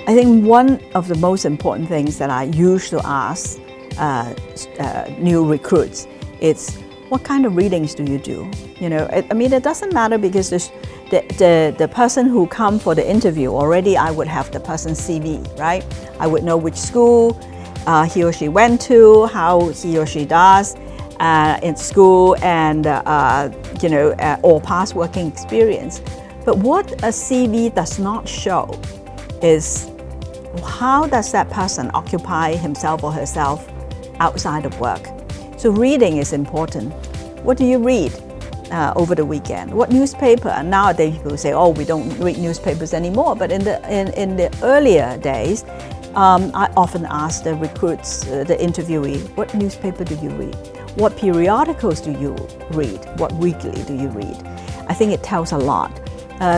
I think one of the most important things that I used to ask new recruits is, what kind of readings do you do? You know, I mean, it doesn't matter because the person who come for the interview, already I would have the person's CV, right? I would know which school he or she went to, how he or she does in school, and or past working experience. But what a CV does not show is how does that person occupy himself or herself outside of work. So reading is important. What do you read over the weekend? What newspaper? And nowadays people say, oh, we don't read newspapers anymore. But in the earlier days, I often ask the recruits, the interviewee, what newspaper do you read? What periodicals do you read? What weekly do you read? I think it tells a lot.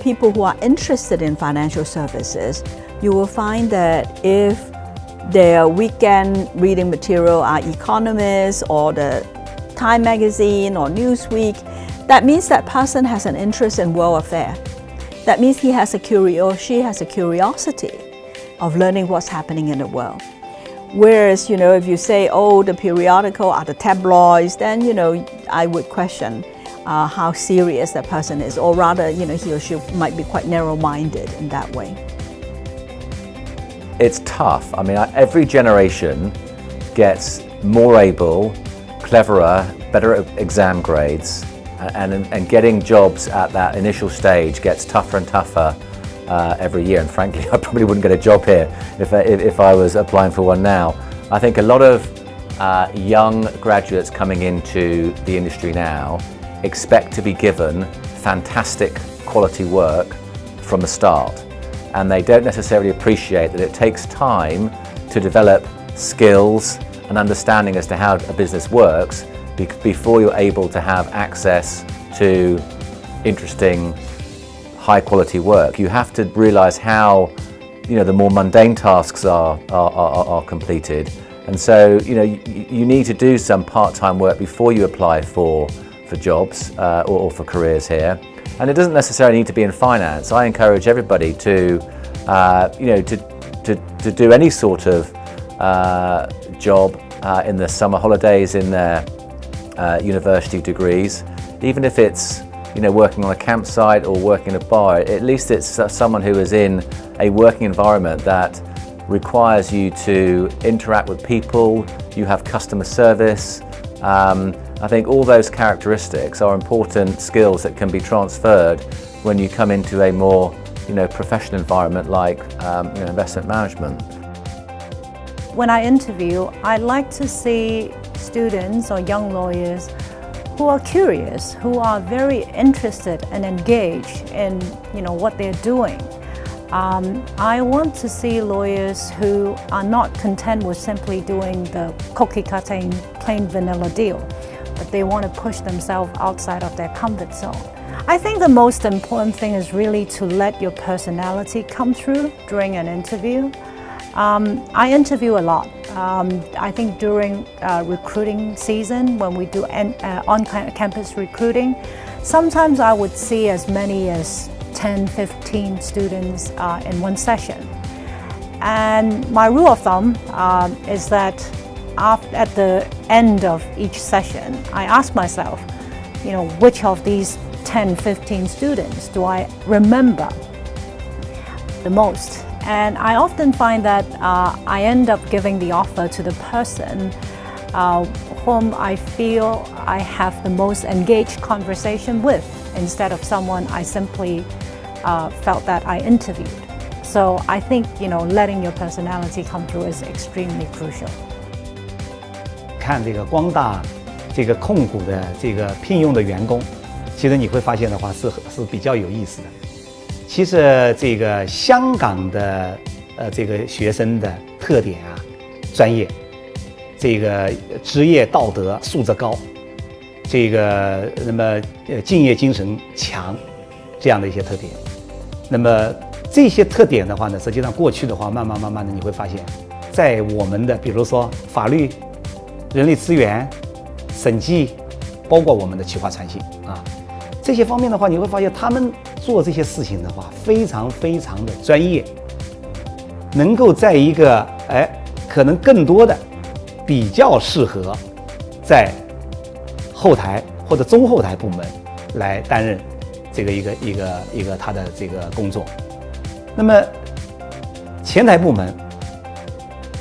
People who are interested in financial services, you will find that if their weekend reading material are Economist or the Time magazine or Newsweek, that means that person has an interest in world affairs. That means he has she has a curiosity of learning what's happening in the world. Whereas, if you say, oh, the periodical are the tabloids, then, I would question how serious that person is, or rather, he or she might be quite narrow-minded in that way. It's tough. I mean, every generation gets more able, cleverer, better at exam grades, and getting jobs at that initial stage gets tougher and tougher every year. And frankly, I probably wouldn't get a job here if I was applying for one now. I think a lot of young graduates coming into the industry now expect to be given fantastic quality work from the start. And they don't necessarily appreciate that it takes time to develop skills and understanding as to how a business works before you're able to have access to interesting, high quality work. You have to realize how, the more mundane tasks are completed. And so, you need to do some part-time work before you apply for jobs or for careers here. And it doesn't necessarily need to be in finance. I encourage everybody to do any sort of job in the summer holidays in their university degrees, even if it's working on a campsite or working in a bar. At least it's someone who is in a working environment that requires you to interact with people. You have customer service. I think all those characteristics are important skills that can be transferred when you come into a more, professional environment like investment management. When I interview, I like to see students or young lawyers who are curious, who are very interested and engaged in, what they're doing. I want to see lawyers who are not content with simply doing the cookie-cutting, plain vanilla deal, but they want to push themselves outside of their comfort zone. I think the most important thing is really to let your personality come through during an interview. I interview a lot. I think during recruiting season, when we do on-campus recruiting, sometimes I would see as many as 10, 15 students in one session. And my rule of thumb is that at the end of each session, I ask myself, which of these 10, 15 students do I remember the most? And I often find that I end up giving the offer to the person whom I feel I have the most engaged conversation with, instead of someone I simply felt that I interviewed. So I think, letting your personality come through is extremely crucial. 看这个光大这个控股的这个聘用的员工，其实你会发现的话是比较有意思的。其实这个香港的这个学生的特点啊，专业，这个职业道德素质高，这个那么敬业精神强，这样的一些特点。那么这些特点的话呢，实际上过去的话，慢慢的你会发现，在我们的比如说法律、人力资源、审计，包括我们的企划传信啊，这些方面的话，你会发现他们做这些事情的话，非常的专业，能够在一个可能更多的比较适合在后台或者中后台部门来担任这个一个他的这个工作。那么前台部门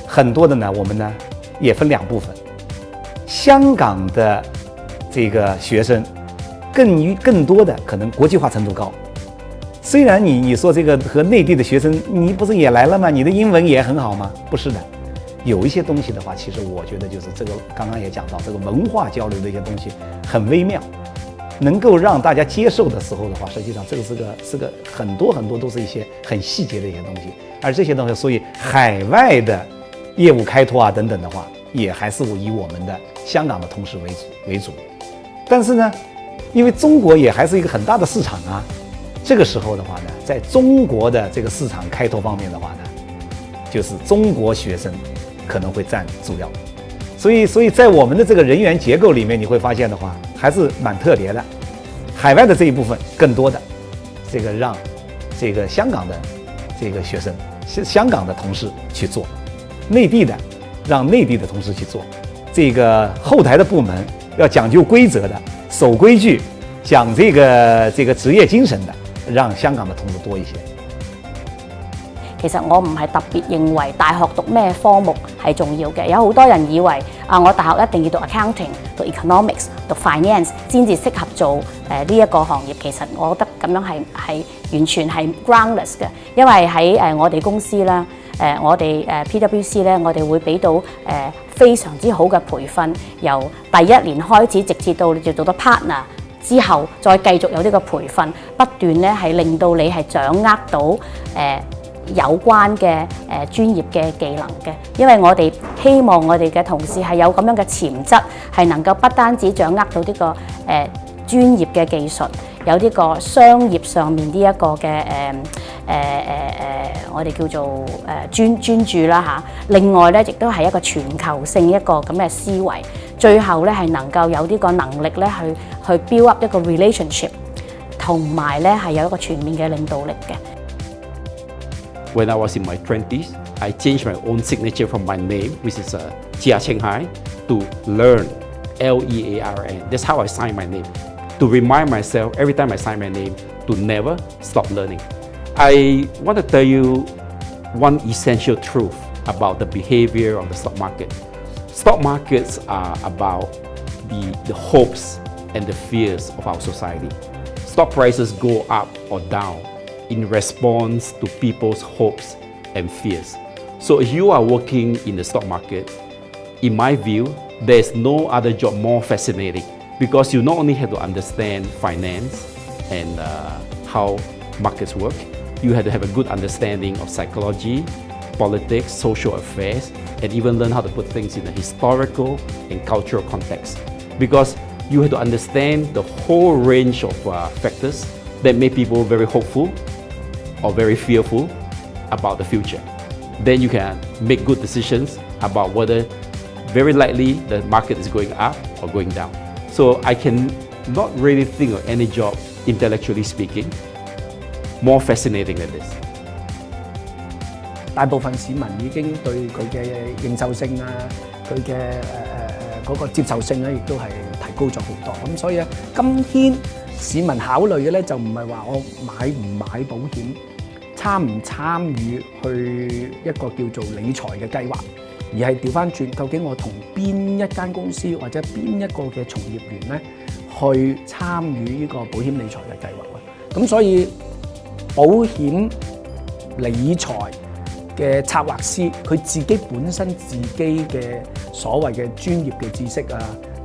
很多的呢，我们呢也分两部分。香港的这个学生更多的可能国际化程度高。虽然你说这个和内地的学生，你不是也来了吗？你的英文也很好吗？不是的，有一些东西的话，其实我觉得就是这个刚刚也讲到，这个文化交流的一些东西很微妙，能够让大家接受的时候的话，实际上这个是个很多都是一些很细节的一些东西，而这些东西，所以海外的业务开拓啊等等的话，也还是以我们的香港的同事为主。但是呢，因为中国也还是一个很大的市场啊。这个时候的话呢，在中国的这个市场开拓方面的话呢，就是中国学生可能会占主要，所以在我们的这个人员结构里面，你会发现的话，还是蛮特别的。海外的这一部分更多的这个让这个香港的这个学生、香港的同事去做，内地的让内地的同事去做，这个后台的部门要讲究规則的、守規矩、講這個職業精神的，讓香港的同事多一些。其實我唔係特別認為大學讀咩科目係重要嘅，有好多人以為我大學一定要讀 accounting、讀 economics、讀 finance 先至適合做呢一個行業。其實我覺得咁樣係完全係 groundless 嘅，因為喺我哋公司啦，我哋PwC 咧，我哋會俾到非常之好嘅培訓，由第一年開始直至到你做到 partner 之後，再繼續有呢個培訓，不斷咧係令到你係掌握到有關嘅專業嘅技能嘅，因為我哋希望我哋嘅同事係有咁樣嘅潛質，係能夠不單止掌握到呢個專業嘅技術，有呢個商業上面呢一個嘅我哋叫做專注啦嚇。另外咧，亦都係一個全球性一個咁嘅思維，最後咧係能夠有呢個能力咧去 build up 一個 relationship， 同埋咧係有一個全面嘅領導力嘅。When I was in my 20s, I changed my own signature from my name, which is Jia Chenghai, to Learn, Learn. That's how I signed my name, to remind myself every time I sign my name to never stop learning. I want to tell you one essential truth about the behavior of the stock market. Stock markets are about the hopes and the fears of our society. Stock prices go up or down in response to people's hopes and fears. So if you are working in the stock market, in my view, there's no other job more fascinating because you not only have to understand finance and how markets work, you have to have a good understanding of psychology, politics, social affairs, and even learn how to put things in a historical and cultural context. Because you have to understand the whole range of factors that make people very hopeful or very fearful about the future. Then you can make good decisions about whether very likely the market is going up or going down. So I can not really think of any job, intellectually speaking, more fascinating than this. 大部分市民已經對佢嘅認受性啊，佢嘅嗰個接受性咧，亦都係提高咗好多。咁所以咧，今天市民考慮嘅咧就唔係話我買唔買保險，參唔參與去一個叫做理財嘅計劃，而係調翻轉，究竟我同邊一間公司或者邊一個嘅從業員咧去參與呢個保險理財嘅計劃啦。咁所以保險理財嘅策劃師，佢自己本身自己嘅所謂嘅專業嘅知識啊、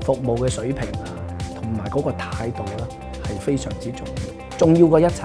服務嘅水平啊，同埋嗰個態度啦，係非常之重要，重要過一切。